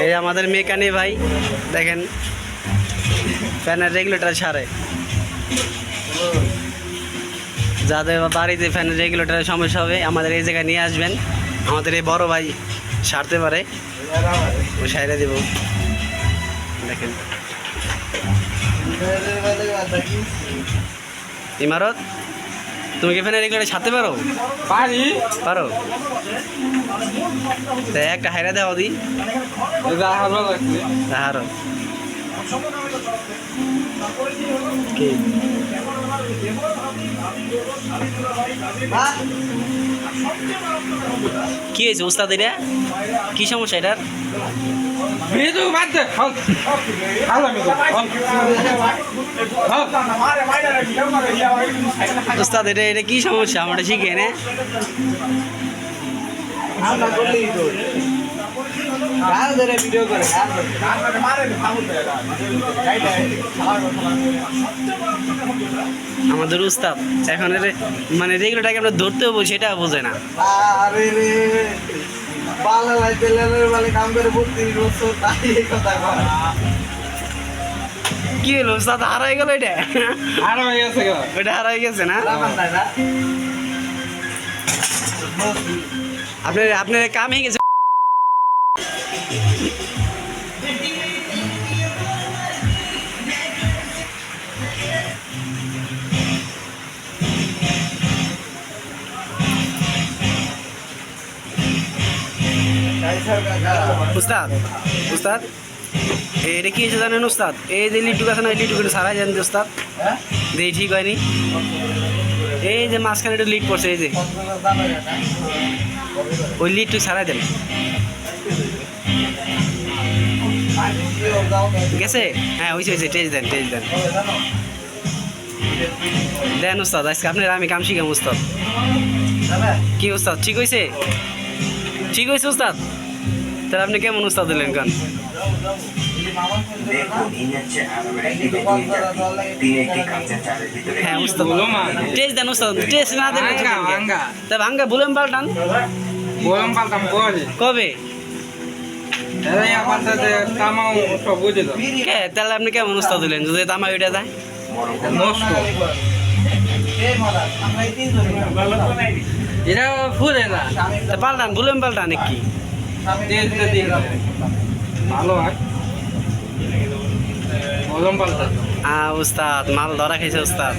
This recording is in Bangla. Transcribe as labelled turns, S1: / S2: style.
S1: এই আমাদের মেকানিক ভাই দেখেন ফ্যানের রেগুলেটর সারে। যাদের বাড়িতে ফ্যানের রেগুলেটরের সমস্যা হবে আমাদের এই জায়গায় নিয়ে আসবেন, আমাদের এই বড় ভাই সারতে পারে, ও সাইরে দেব। দেখেন ইমারত, তুমি কি ফ্যানের রেগুলেটর সারতে পারো? পারো তো একটা হাইরা দেওয়া দি আরো কি কি হয়েছে উস্তাদ? এটা কি সমস্যা এটার? উস্তাদ এটা এটা কি সমস্যা আমরা শিখে নে? আমাদের উস্তাদ এখন মানে রেগুলারটাকে আমরা ধরতেও বলছি সেটা বোঝে না। কি হলো উস্তাদ হারাই গেল? এটা ওইটা হারাই গেছে না? আপনার কাম হয়ে গেছে। উস্তাদ উস্তাদ এটা কি হয়েছে জানেন উস্তাদ? এই যে লিটুক আছে না, এই লিটুক সারাই জানেন উস্তাদ, দেখি ঠিক হয়নি। এই যে মাঝখানে একটু লিট পড়ছে, এই যে ওই লিটটু সারাই দেন। গেছে? হ্যাঁ হয়েছে হয়েছে, টেস্ট দেন টেস্ট দেন দেন উস্তাদ। আজকে আপনার আমি কাম শিখাম উস্তাদ। কি উস্তাদ ঠিক হয়েছে? ঠিক হয়েছে উস্তাদ? তাহলে আপনি কেমন উস্তাদ দিলেন গান? হ্যাঁ উস্তাদ টেস্ট দেন উস্তাদ, টেস্ট না দেন তা ভাঙ্গা বলেন পাল্টান। কবে? তাহলে আপনি কেমন উস্তাদ দিলেন যদি তামা ওইটা দেয়?
S2: এটা ফুলে না
S1: পাল্টান বলেন পাল্টান কি
S2: ভালো হয়
S1: উস্তাদ মাল ধরা খাইছে উস্তাদ।